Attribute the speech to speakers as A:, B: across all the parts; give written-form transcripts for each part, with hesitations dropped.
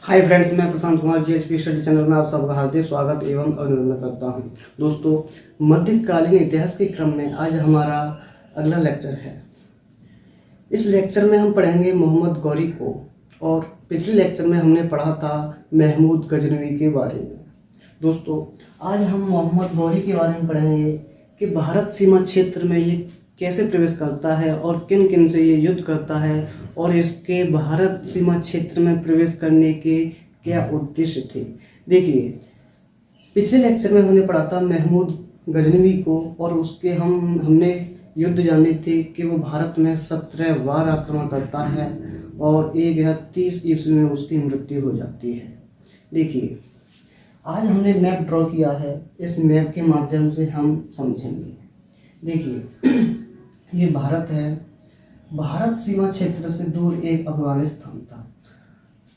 A: Hi friends, मैं Prashant Kumar GHP study channel में आप सबका हार्दिक स्वागत एवं अभिनंदन करता हूं। दोस्तों, मध्यकालीन इतिहास के क्रम में आज हमारा अगला लेक्चर है। इस लेक्चर में हम पढ़ेंगे मोहम्मद गौरी को, और पिछले लेक्चर में हमने पढ़ा था महमूद गजनवी के बारे में। दोस्तों, आज हम मोहम्मद गौरी के बारे में पढ़ेंगे कि भारत सीमा क्षेत्र में ये कैसे प्रवेश करता है और किन किन से ये युद्ध करता है, और इसके भारत सीमा क्षेत्र में प्रवेश करने के क्या उद्देश्य थे। देखिए, पिछले लेक्चर में हमने पढ़ा था महमूद गजनवी को, और उसके हमने युद्ध जाने थे कि वो भारत में 17 बार आक्रमण करता है और 1030 ईस्वी में उसकी मृत्यु हो जाती है। देखिए, आज हमने मैप ड्रॉ किया है, इस मैप के माध्यम से हम समझेंगे। देखिए, ये भारत है। भारत सीमा क्षेत्र से दूर एक अफगानिस्तान था।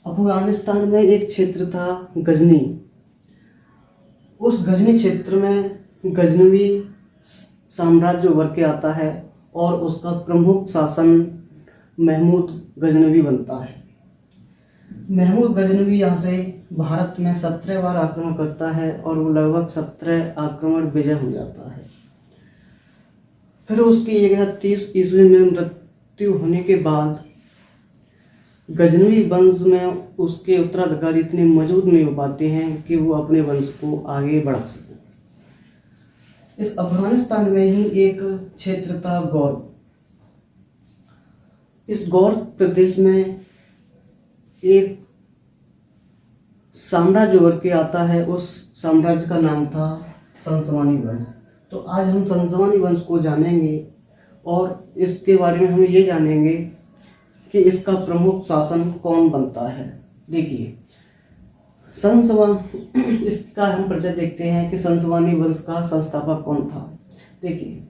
A: अफगानिस्तान में एक क्षेत्र था गजनी। उस गजनी क्षेत्र में गजनवी साम्राज्य उभर के आता है और उसका प्रमुख शासन महमूद गजनवी बनता है। महमूद गजनवी यहाँ से भारत में 17 बार आक्रमण करता है और वो लगभग 17 आक्रमण विजय हो जाता है। फिर उसकी 1030 ईस्वी में मृत्यु होने के बाद गजनवी वंश में उसके उत्तराधिकारी इतने मौजूद नहीं हो पाते हैं कि वो अपने वंश को आगे बढ़ा सकें। इस अफगानिस्तान में ही एक क्षेत्र था गौर। इस गौर प्रदेश में एक साम्राज्य उभर के आता है। उस साम्राज्य का नाम था संसवानी वंश। तो आज हम संसवानी वंश को जानेंगे और इसके बारे में हम ये जानेंगे कि इसका प्रमुख शासन कौन बनता है। देखिए, इसका हम परिचय देखते हैं कि संसवानी वंश का संस्थापक कौन था। देखिए,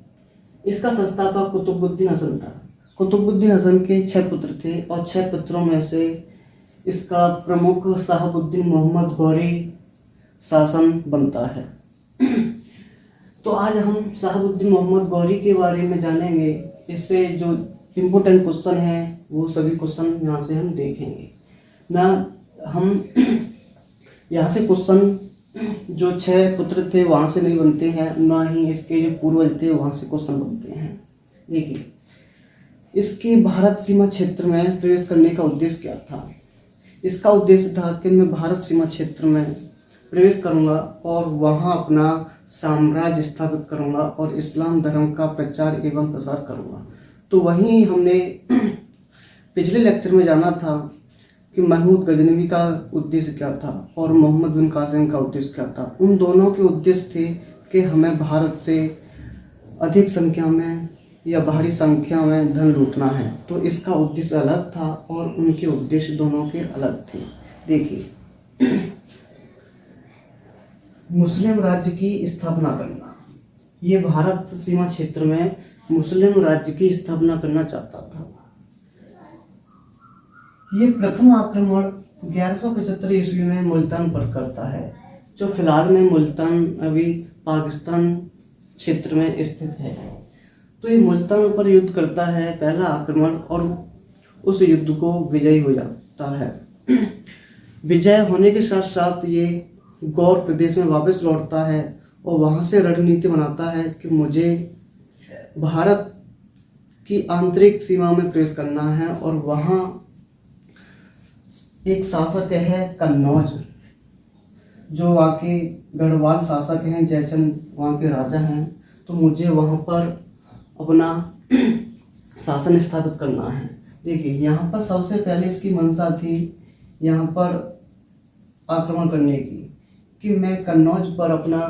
A: इसका संस्थापक कुतुबुद्दीन हसन था। कुतुबुद्दीन हसन के 6 पुत्र थे और 6 पुत्रों में से इसका प्रमुख शहाबुद्दीन मोहम्मद गौरी शासन बनता है। तो आज हम शहाबुद्दीन मोहम्मद गौरी के बारे में जानेंगे। इससे जो इम्पोर्टेंट क्वेश्चन है वो सभी क्वेश्चन यहाँ से हम देखेंगे ना। हम यहाँ से क्वेश्चन जो 6 पुत्र थे वहाँ से नहीं बनते हैं, ना ही इसके जो पूर्वज थे वहाँ से क्वेश्चन बनते हैं। देखिए, इसके भारत सीमा क्षेत्र में प्रवेश करने का उद्देश्य क्या था। इसका उद्देश्य था कि मैं भारत सीमा क्षेत्र में प्रवेश करूंगा और वहां अपना साम्राज्य स्थापित करूंगा और इस्लाम धर्म का प्रचार एवं प्रसार करूंगा। तो वहीं हमने पिछले लेक्चर में जाना था कि महमूद गजनवी का उद्देश्य क्या था और मोहम्मद बिन कासिम का उद्देश्य क्या था। उन दोनों के उद्देश्य थे कि हमें भारत से अधिक संख्या में या भारी संख्या में धन लूटना है। तो इसका उद्देश्य अलग था और उनके उद्देश्य दोनों के अलग थे। देखिए, मुस्लिम राज्य की स्थापना करना। ये भारत सीमा क्षेत्र में मुस्लिम राज्य की स्थापना करना चाहता था। ये प्रथम आक्रमण 1175 ईस्वी में मुल्तान पर करता है, जो फिलहाल में मुल्तान अभी पाकिस्तान क्षेत्र में स्थित है। तो ये मुल्तान पर युद्ध करता है, पहला आक्रमण, और उस युद्ध को विजयी हो जाता है। विजय होने के साथ साथ ये गौर प्रदेश में वापस लौटता है और वहाँ से रणनीति बनाता है कि मुझे भारत की आंतरिक सीमा में प्रवेश करना है। और वहाँ एक शासक है कन्नौज, जो वहाँ के गढ़वाल शासक हैं, जयचंद वहाँ के राजा हैं। तो मुझे वहाँ पर अपना शासन स्थापित करना है। देखिए, यहाँ पर सबसे पहले इसकी मंशा थी यहाँ पर आक्रमण करने की, कि मैं कन्नौज पर अपना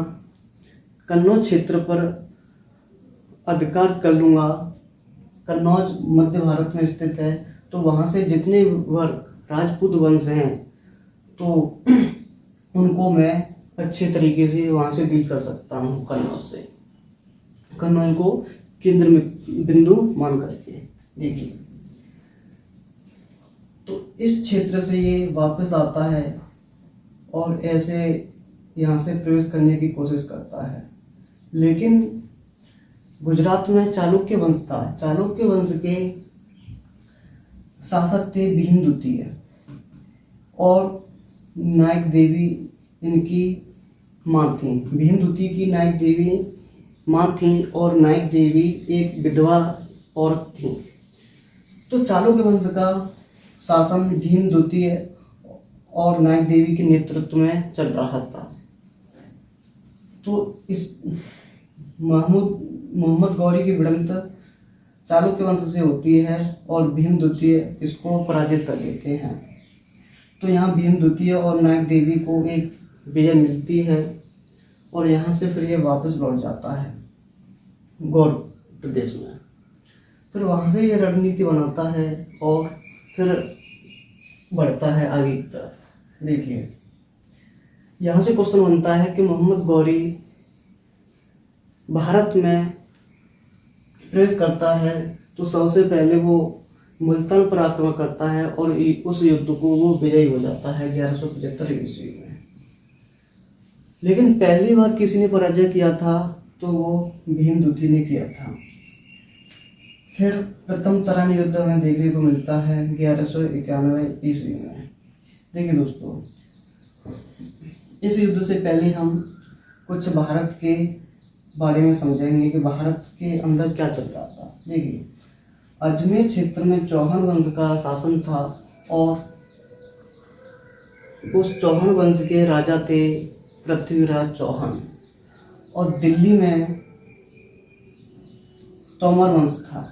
A: कन्नौज क्षेत्र पर अधिकार कर लूँगा। कन्नौज मध्य भारत में स्थित है, तो वहाँ से जितने वर्ग राजपूत वंश हैं तो उनको मैं अच्छे तरीके से वहाँ से डील कर सकता हूँ। कन्नौज को केंद्र में बिंदु मान करके। देखिए, तो इस क्षेत्र से ये वापस आता है और ऐसे यहाँ से प्रवेश करने की कोशिश करता है। लेकिन गुजरात में चालुक्य वंश था। चालुक्य वंश के शासक थे भीम द्वितीय, और नायक देवी इनकी माँ थी। भीमद्वितीय की नायक देवी माँ थी और नायक देवी एक विधवा औरत थी। तो चालुक्य वंश का शासन भीमद्वितीय और नायक देवी के नेतृत्व में चल रहा था। तो इस मोहम्मद गौरी की भिड़ंत चालुक्य वंश से होती है और भीमद्वितीय इसको पराजित कर देते हैं। तो यहाँ भीमद्वितीय और नायक देवी को एक विजय मिलती है और यहाँ से फिर ये वापस लौट जाता है गौर प्रदेश में। फिर वहाँ से ये रणनीति बनाता है और फिर बढ़ता है आगे की तरफ। देखिए यहाँ से क्वेश्चन बनता है कि मोहम्मद गौरी भारत में प्रवेश करता है तो सबसे पहले वो मुल्तान पर आक्रमण करता है और उस युद्ध को वो विजयी हो जाता है 1175 ईस्वी में। लेकिन पहली बार किसी ने पराजय किया था तो वो भीमद्वितीय ने किया था। फिर प्रथम तराइन युद्ध में देखने को मिलता है 1191 ईस्वी में। देखिए दोस्तों, इस युद्ध से पहले हम कुछ भारत के बारे में समझेंगे कि भारत के अंदर क्या चल रहा था। देखिए, अजमेर क्षेत्र में चौहान वंश का शासन था और उस चौहान वंश के राजा थे पृथ्वीराज चौहान और दिल्ली में तोमर वंश था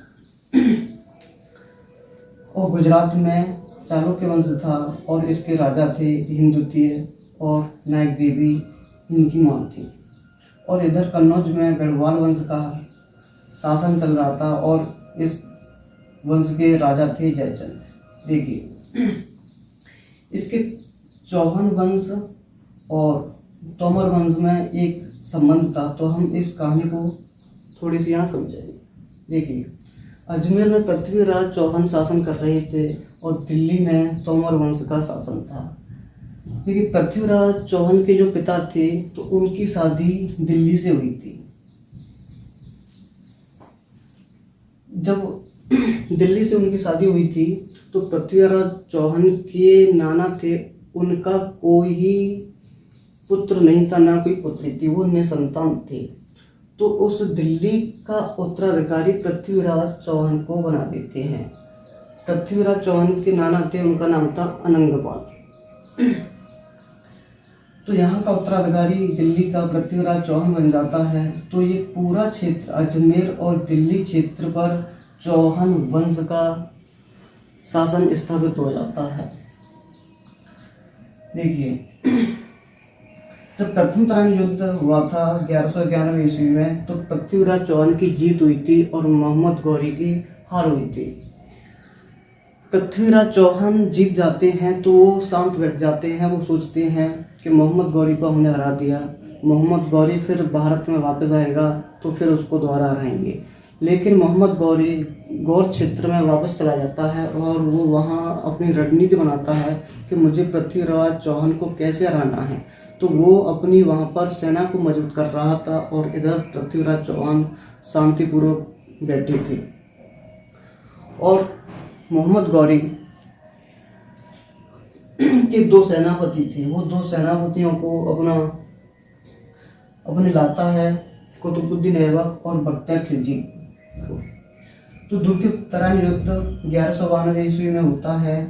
A: और गुजरात में चालुक्य वंश था और इसके राजा थे भीमद्वितीय और नायक देवी इनकी मां थी। और इधर कन्नौज में गढ़वाल वंश का शासन चल रहा था और इस वंश के राजा थे जयचंद। देखिए, इसके चौहान वंश और तोमर वंश में एक संबंध था, तो हम इस कहानी को थोड़ी सी यहाँ समझेंगे। देखिए, अजमेर में पृथ्वीराज चौहान शासन कर रहे थे और दिल्ली में तोमर वंश का शासन था। देखिए, पृथ्वीराज चौहान के जो पिता थे तो उनकी शादी दिल्ली से हुई थी। जब दिल्ली से उनकी शादी हुई थी तो पृथ्वीराज चौहान के नाना थे, उनका कोई ही पुत्र नहीं था, ना कोई पुत्री थी, वो निसंतान थे। तो उस दिल्ली का उत्तराधिकारी पृथ्वीराज चौहान को बना देते हैं। पृथ्वीराज चौहान के नाना थे, उनका नाम था अनंगपाल। तो यहाँ का उत्तराधिकारी दिल्ली का पृथ्वीराज चौहान बन जाता है। तो ये पूरा क्षेत्र अजमेर और दिल्ली क्षेत्र पर चौहान वंश का शासन स्थापित हो जाता है। देखिए, जब प्रथम तराइन युद्ध हुआ था 1191 ईस्वी में तो पृथ्वीराज चौहान की जीत हुई थी और मोहम्मद गौरी की हार हुई थी। पृथ्वीराज चौहान जीत जाते हैं तो वो शांत बैठ जाते हैं। वो सोचते हैं कि मोहम्मद गौरी को हमने हरा दिया, मोहम्मद गौरी फिर भारत में वापस आएगा तो फिर उसको दोबारा हराएंगे। लेकिन मोहम्मद गौरी गौर क्षेत्र में वापस चला जाता है और वो वहाँ अपनी रणनीति बनाता है कि मुझे पृथ्वीराज चौहान को कैसे हराना है। तो वो अपनी वहाँ पर सेना को मजबूत कर रहा था और इधर पृथ्वीराज चौहान शांतिपूर्वक बैठे थे। और मोहम्मद गौरी के दो सेनापति थे, वो दो सेनापतियों को अपने लाता है, कुतुबुद्दीन ऐबक और बख्तियार खिलजी को। तो द्वितीय तराइन युद्ध 1192 ईस्वी में होता है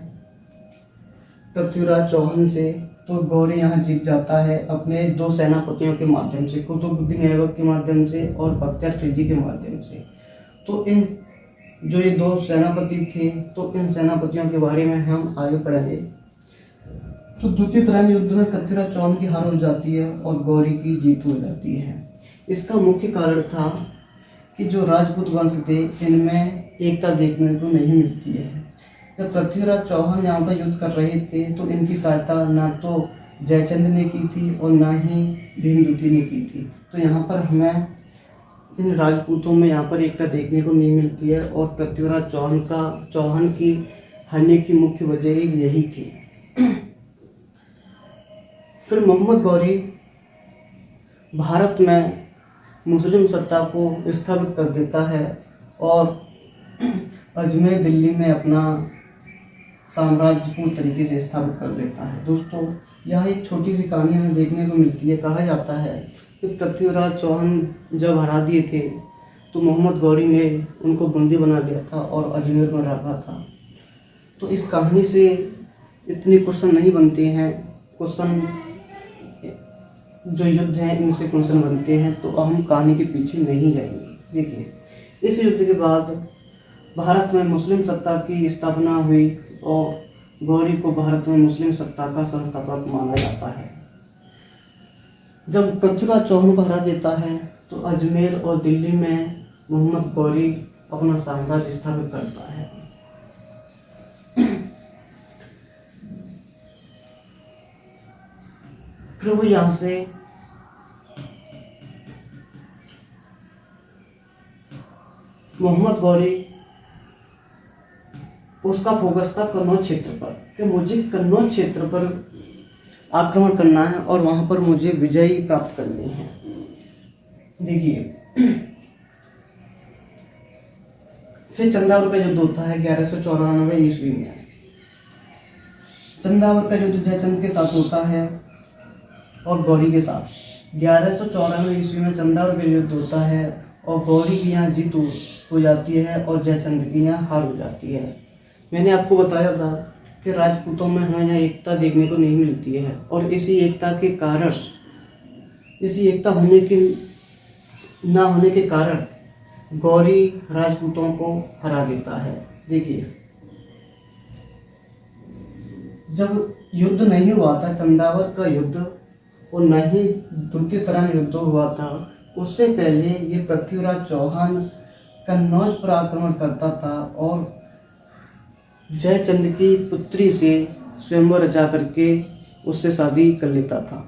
A: पृथ्वीराज चौहान से। तो गौरी यहाँ जीत जाता है अपने दो सेनापतियों के माध्यम से, कुतुबुद्दीन ऐबक के माध्यम से और बख्तियार खिलजी के माध्यम से। तो इन जो ये दो सेनापति थे तो इन सेनापतियों के बारे में हम आगे पढ़ेंगे। तो द्वितीय तराइन युद्ध में पृथ्वीराज चौहान की हार हो जाती है और गौरी की जीत हो जाती है। इसका मुख्य कारण था कि जो राजपूत वंश थे इनमें एकता देखने को नहीं मिलती है। जब पृथ्वीराज चौहान यहाँ पर युद्ध कर रहे थे तो इनकी सहायता ना तो जयचंद ने की थी और ना ही भीमद्वितीय ने की थी। तो यहाँ पर हमें इन राजपूतों में यहाँ पर एकता देखने को नहीं मिलती है और पृथ्वीराज चौहान की हारने की मुख्य वजह यही थी। फिर मोहम्मद गौरी भारत में मुस्लिम सत्ता को स्थापित कर देता है और अजमेर दिल्ली में अपना साम्राज्य पूर्ण तरीके से स्थापित कर देता है। दोस्तों, यहाँ एक छोटी सी कहानी हमें देखने को मिलती है। कहा जाता है कि पृथ्वीराज चौहान जब हरा दिए थे तो मोहम्मद गौरी ने उनको बंदी बना लिया था और अजमेर में रखा था। तो इस कहानी से इतने क्वेश्चन नहीं बनते हैं, क्वेश्चन जो युद्ध हैं इनसे क्वेश्चन बनते हैं, तो हम कहानी के पीछे नहीं जाएंगे। देखिए, इस युद्ध के बाद भारत में मुस्लिम सत्ता की स्थापना हुई और गौरी को भारत में मुस्लिम सत्ता का संस्थापक माना जाता है। जब पृथ्वीराज चौहान को हरा देता है तो अजमेर और दिल्ली में मोहम्मद गौरी अपना साम्राज्य स्थापित करता है। फिर वो यहाँ से मोहम्मद गौरी उसका फोकस था कन्नौज क्षेत्र पर कि मुझे कन्नौज क्षेत्र पर आक्रमण करना है और वहां पर मुझे विजयी प्राप्त करनी है। देखिए, फिर चंदावर का युद्ध होता है 1194 ईस्वी में। चंदावर का युद्ध जयचंद के साथ होता है और गौरी के साथ। 1194 ईस्वी में चंदावर का युद्ध होता है और गौरी की यहाँ जीत हो जाती है और जयचंद की यहाँ हार हो जाती है। मैंने आपको बताया था कि राजपूतों में हमें यहाँ एकता देखने को नहीं मिलती है और इसी एकता के कारण, इसी एकता ना होने के कारण गौरी राजपूतों को हरा देता है। देखिए, जब युद्ध नहीं हुआ था चंदावर का युद्ध और न ही द्वितीय तरह युद्ध हुआ था, उससे पहले ये पृथ्वीराज चौहान कन्नौज पर आक्रमण करता था और जयचंद की पुत्री से स्वयंवर रचा करके उससे शादी कर लेता था।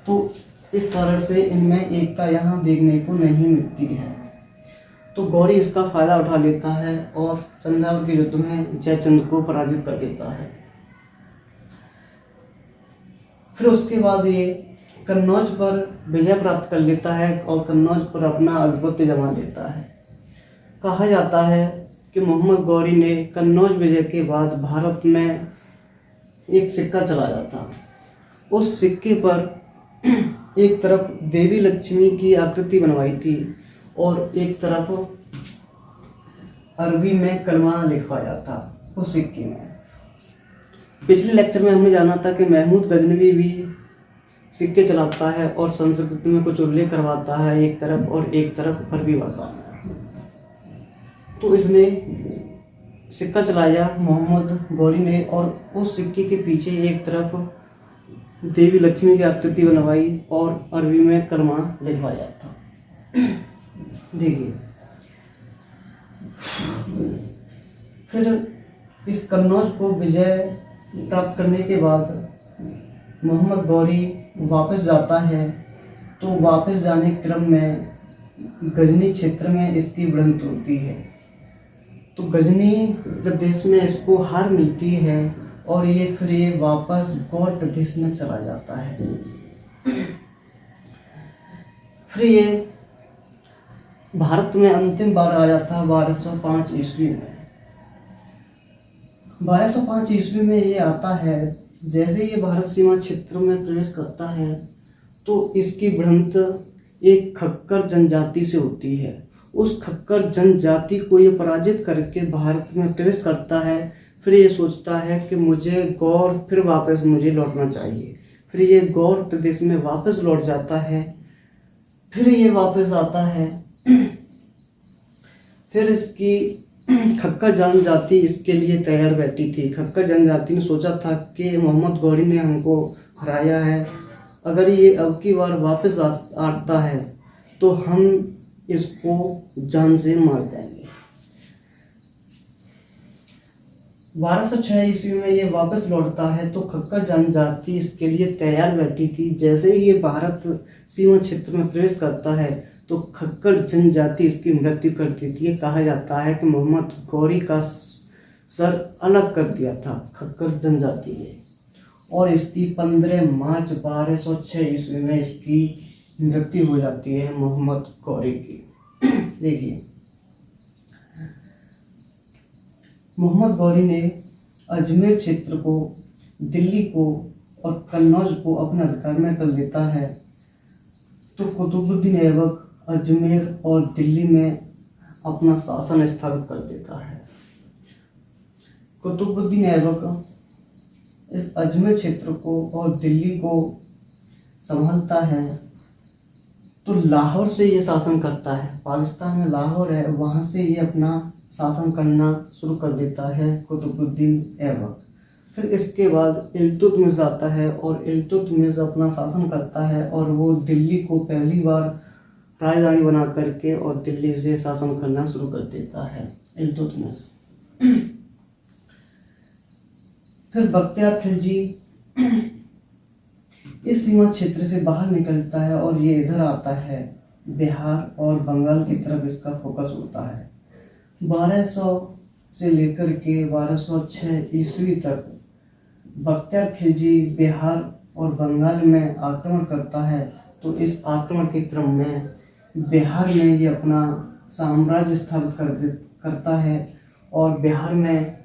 A: तो इस कारण से इनमें एकता यहाँ देखने को नहीं मिलती है। तो गौरी इसका फायदा उठा लेता है और चंदावर के युद्ध में जयचंद को पराजित कर देता है। फिर उसके बाद ये कन्नौज पर विजय प्राप्त कर लेता है और कन्नौज पर अपना आधिपत्य जमा लेता है। कहा जाता है कि मोहम्मद गौरी ने कन्नौज विजय के बाद भारत में एक सिक्का चलाया था। उस सिक्के पर एक तरफ देवी लक्ष्मी की आकृति बनवाई थी और एक तरफ अरबी में कलमा लिखवाया था उस सिक्के में। पिछले लेक्चर में हमने जाना था कि महमूद गजनवी भी सिक्के चलाता है और संस्कृति में कुछ उल्लेख करवाता है एक तरफ और एक तरफ अरबी भाषा में। तो इसने सिक्का चलाया मोहम्मद गौरी ने और उस सिक्के के पीछे एक तरफ देवी लक्ष्मी की आकृति बनवाई और अरबी में कलमा लिखवाया था। देखिए, फिर इस कन्नौज को विजय प्राप्त करने के बाद मोहम्मद गौरी वापस जाता है। तो वापस जाने के क्रम में गजनी क्षेत्र में इसकी बढ़ंत होती है। तो गजनी प्रदेश में इसको हार मिलती है और फिर ये वापस गौड़ प्रदेश में चला जाता है। फिर ये भारत में अंतिम बार आया था 1205 ईस्वी में। 1205 ईस्वी में ये आता है। जैसे ये भारत सीमा क्षेत्र में प्रवेश करता है तो इसकी बढ़ंत एक खक्कर जनजाति से होती है। उस खक्कर जनजाति को ये पराजित करके भारत में प्रवेश करता है। फिर ये सोचता है कि मुझे गौड़ फिर वापस मुझे लौटना चाहिए। फिर ये गौड़ प्रदेश में वापस लौट जाता है। फिर ये वापस आता है। फिर इसकी खक्कर जनजाति इसके लिए तैयार बैठी थी। खक्कर जनजाति ने सोचा था कि मोहम्मद गौरी ने हमको हराया है, अगर ये अब की बार वापस आता है तो हम इसको जान से मार देंगे। 1206 ईस्वी में ये वापस लौटता है तो खक्कर जनजाति इसके लिए तैयार बैठी थी। जैसे ही ये भारत सीमा क्षेत्र में प्रवेश करता है तो खक्कर जनजाति इसकी मृत्यु कर देती है। कहा जाता है कि मोहम्मद गौरी का सर अलग कर दिया था खक्कर जनजाति ने और इसकी 15 मार्च 1206 ईस्वी में इसकी मृत्यु हो जाती है मोहम्मद गौरी की। देखिए, मोहम्मद गौरी ने अजमेर क्षेत्र को, दिल्ली को और कन्नौज को अपने अधिकार में कर लेता है, तो कुतुबुद्दीन ऐबक अजमेर और दिल्ली में अपना शासन स्थापित कर देता है। कुतुबुद्दीन ऐबक इस अजमेर क्षेत्र को और दिल्ली को संभालता है, तो लाहौर से ये शासन करता है। पाकिस्तान में लाहौर है, वहाँ से ये अपना शासन करना शुरू कर देता है कुतुबुद्दीन ऐबक। फिर इसके बाद इल्तुतमिश आता है और इल्तुतमिश अपना शासन करता है और वो दिल्ली को पहली बार राजधानी बना करके और दिल्ली से शासन करना शुरू कर देता है इल्तुतमिश। फिर बख्तियार खिलजी इस सीमा क्षेत्र से बाहर निकलता है और ये इधर आता है, बिहार और बंगाल की तरफ इसका फोकस होता है। 1200 से लेकर के 1206 ईस्वी तक बख्तियार खिलजी बिहार और बंगाल में आक्रमण करता है। तो इस आक्रमण के क्रम में बिहार में ये अपना साम्राज्य स्थापित करता है और बिहार में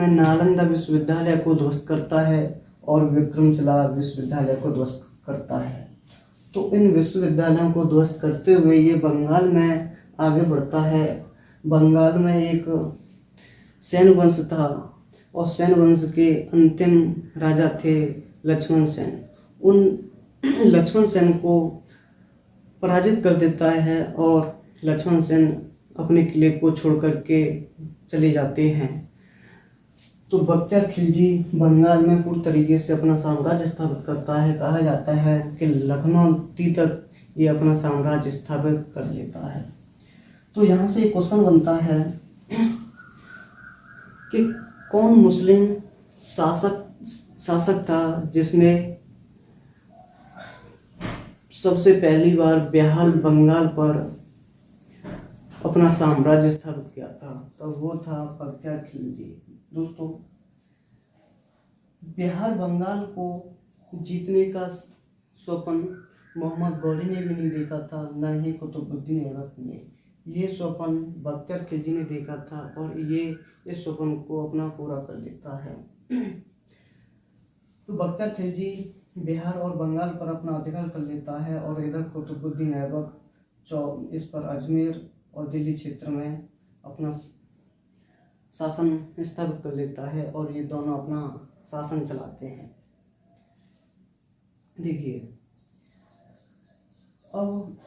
A: नालंदा विश्वविद्यालय को ध्वस्त करता है और विक्रमशिला विश्वविद्यालय को ध्वस्त करता है। तो इन विश्वविद्यालयों को ध्वस्त करते हुए ये बंगाल में आगे बढ़ता है। बंगाल में एक सेन वंश था और सेन वंश के अंतिम राजा थे लक्ष्मण सेन। उन लक्ष्मण सेन को पराजित कर देता है और लक्ष्मण सेन अपने किले को छोड़ करके चले जाते हैं। तो बख्तियार खिलजी बंगाल में पूरी तरीके से अपना साम्राज्य स्थापित करता है। कहा जाता है कि लखनऊ तक ये अपना साम्राज्य स्थापित कर लेता है। तो यहाँ से एक क्वेश्चन बनता है कि कौन मुस्लिम शासक था जिसने सबसे पहली बार बिहार बंगाल पर अपना साम्राज्य स्थापित किया था? तो वो था बख्तियार खिलजी। दोस्तों, बिहार बंगाल को जीतने का स्वप्न मोहम्मद गौरी ने भी नहीं देखा था, न ही कुतुबुद्दीन ऐबक ने। ये स्वप्न बख्तियार खिलजी ने देखा था और ये इस स्वप्न को अपना पूरा कर लेता है। तो बख्तियार खिलजी बिहार और बंगाल पर अपना अधिकार कर लेता है और इधर कुतुबुद्दीन ऐबक इस पर अजमेर और दिल्ली क्षेत्र में अपना शासन स्थापित कर लेता है और ये दोनों अपना शासन चलाते हैं। देखिए, अब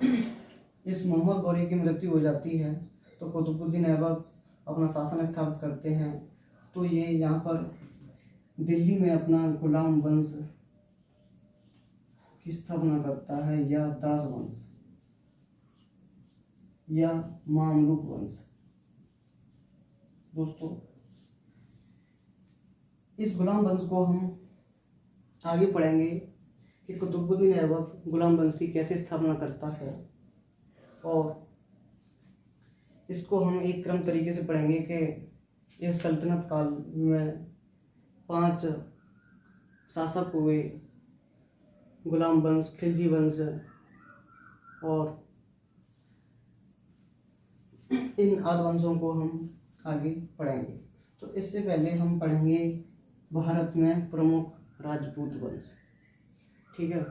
A: इस मोहम्मद गौरी की मृत्यु हो जाती है तो कुतुबुद्दीन ऐबक अपना शासन स्थापित करते हैं। तो ये यहाँ पर दिल्ली में अपना गुलाम वंश की स्थापना करता है, या दास वंश या मामलुक वंश। दोस्तों, इस गुलाम वंश को हम आगे पढ़ेंगे कि कुतुबुद्दीन ऐबक गुलाम वंश की कैसे स्थापना करता है, और इसको हम एक क्रम तरीके से पढ़ेंगे कि इस सल्तनत काल में 5 शासक हुए, गुलाम वंश, खिलजी वंश, और इन आदि वंशों को हम आगे पढ़ेंगे। तो इससे पहले हम पढ़ेंगे भारत में प्रमुख राजपूत वंश। ठीक है।